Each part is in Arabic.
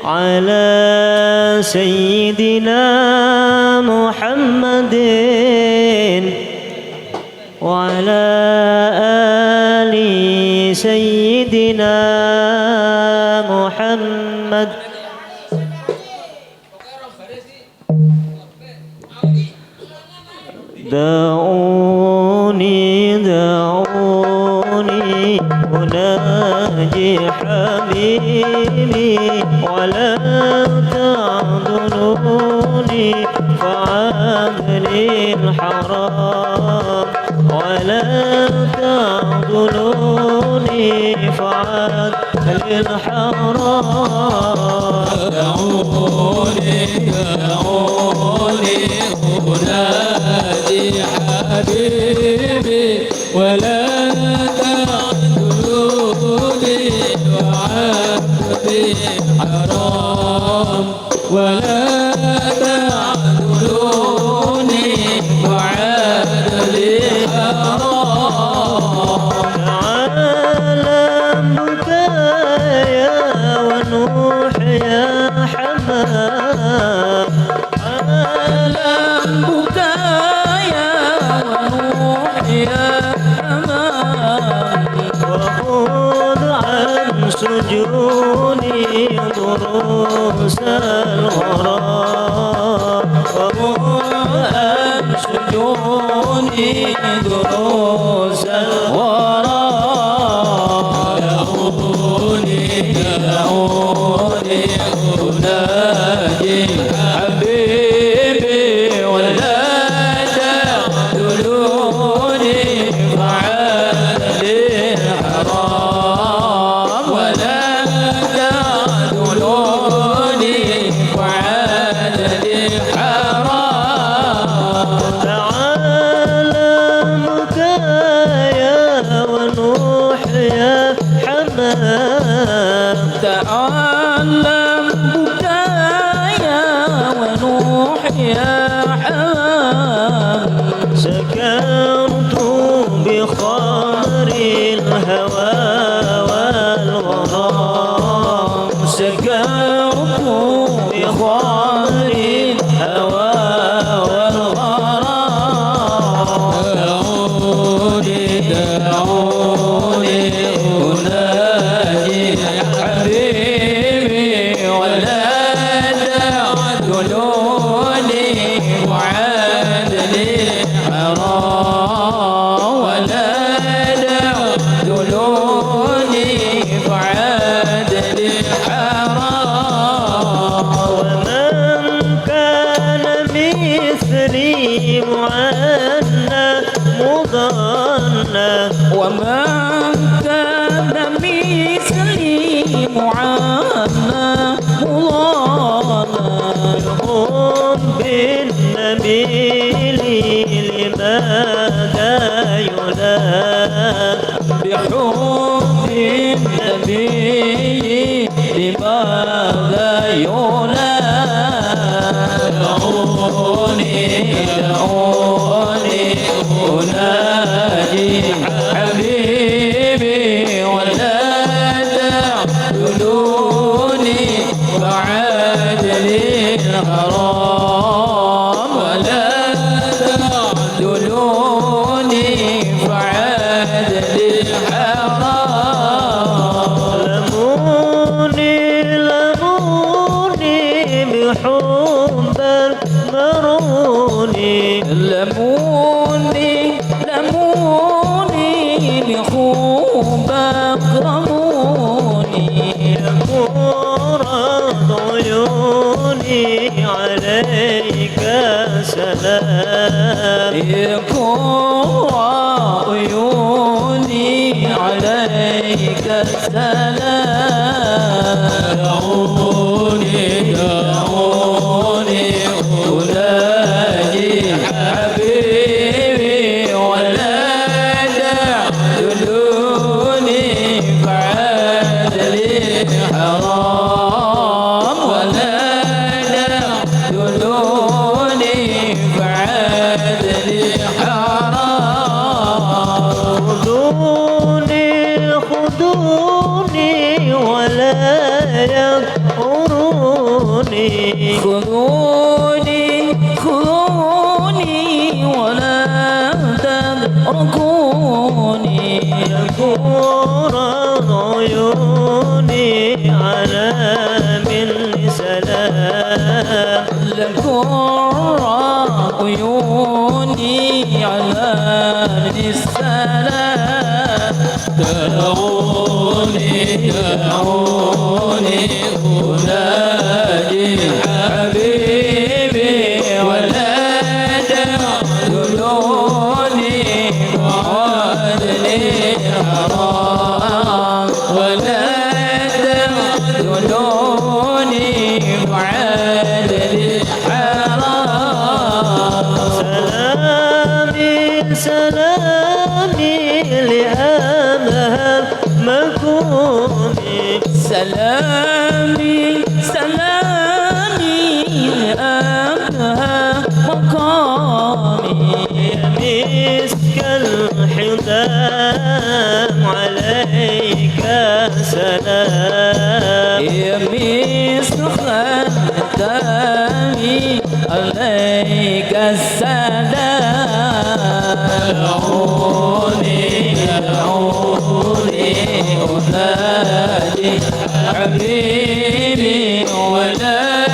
على سيدنا محمد وعلى آل سيدنا محمد. دعوني دعوني أناجي حبيبي ولا تعذلوني فعاد لي الحرام ولا تعذلوني فعاد لي الحرام. دعوني دعوني أنادي حبيبي ولا تعذلوني وعهدي حرام ولا تعذلوني وعهدي حرام. تعالى بكايا ونوح يا حمام تعالى بكايا ونوح يا حمام وخذ عن سجوني دروس الغرام وخذ عن سجوني دروس الغرام. دعوني دعوني أناجي حبيبي ولا تعذلوني فعاد لي الحرام ولا تعذلوني فعاد لي الحرام. تعالى بكايا ونوح يا حمام تعالى بكايا ونوح يا حمام سكرت بخمر الهوى والغرام سكرت بخمر الهوى والغرام. دعوني دعوني أنادي حبيبي ولا تعذلوني وعاد لي حرام ولا تعذلوني فعاد لي حرام. ومن كان مثلي معنى مضنى ومن كان مثلي معانى مضانا بالنبيل لماذا ينام بحب النبي لماذا ينام. دعوني دعوني أنادي حبيبي ولا تعذلوني فعاد لي الغرام ولا تعذلوني فعاد لي الحرام. لموني لموني بحب المروني لموني لموني بحب أكرموني قرة عيوني عليك سلام يكون عيوني عليك السلام. دعوني دعوني أناجي حبيبي ولا تعذلوني فعاد لي حرام ولا تعذلوني فعاد لي حرام. خذوني خذوني ولا يقهروني خذوني ولا تتركوني نور عيوني على من سلام لكم عيوني على السلام دعوني أنادي حبيبي ولا تخذلوني وعدني حرام ولا تخذلوني وعدني حرام سلامي لأبها مكوني سلامي لأبها مقامي مسك الحزام عليك سلام يا مسك الحزام عليك السلام دعوني أنادي حبيبي ولا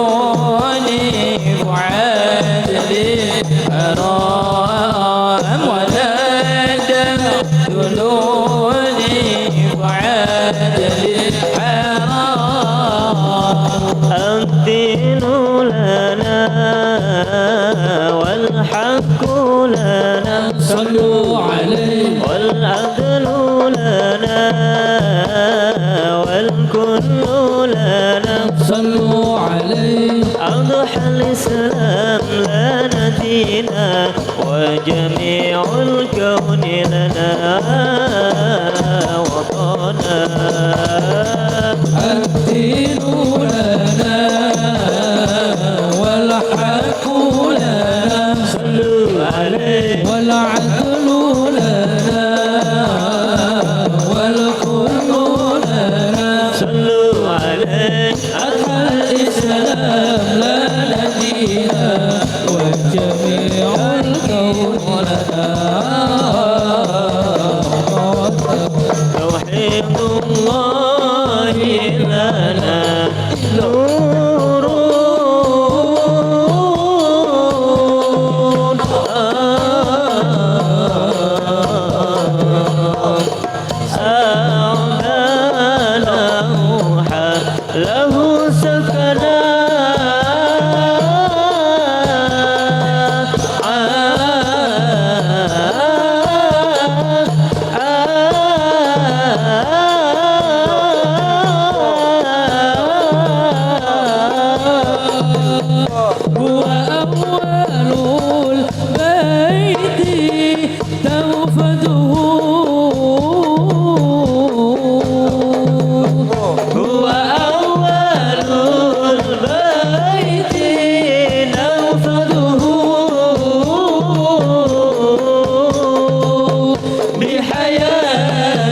تخذلوني وعدلي حرام ولا تخذلوني وعدلي حرام الدين لنا والحق لنا صلوا عليه والعدل لنا والكل لنا صلوا عليه أضحى الإسلام لنا دينا وجميع الكون لنا وطنا الدين لنا والحق لنا صلوا عليه والعدل لنا والكل لنا صلوا عليه أضحى الإسلام لنا دينا وجميع الكون لنا توحيد الله لنا نور له سكنات هو أول البيت توفده هو أول البيت نوفده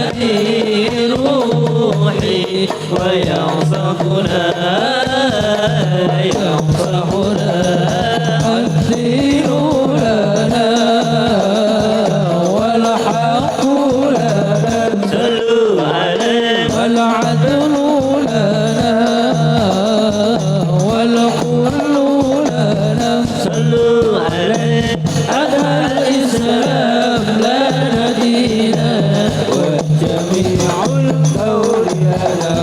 بحياتي روحي وينصفنا الدين لنا والحق لنا صلوا عليه والعدل لنا والكل لنا صلوا عليه أتى الإسلام لنا دينا وجميع الكون لنا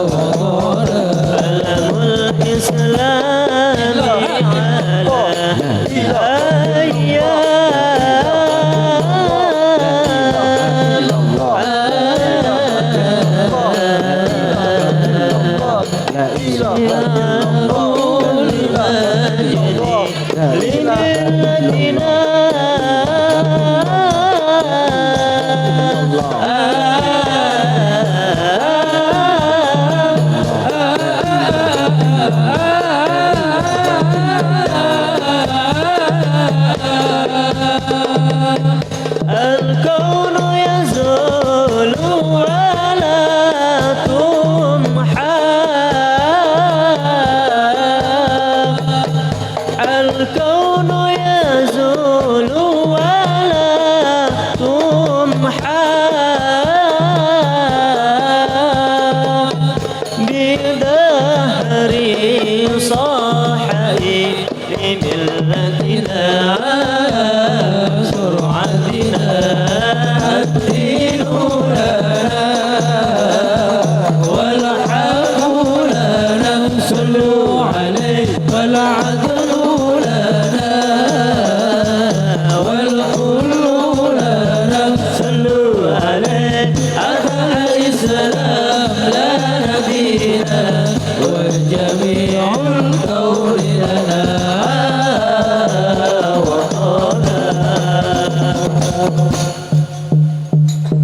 وضعنا علم الإسلام على الأيام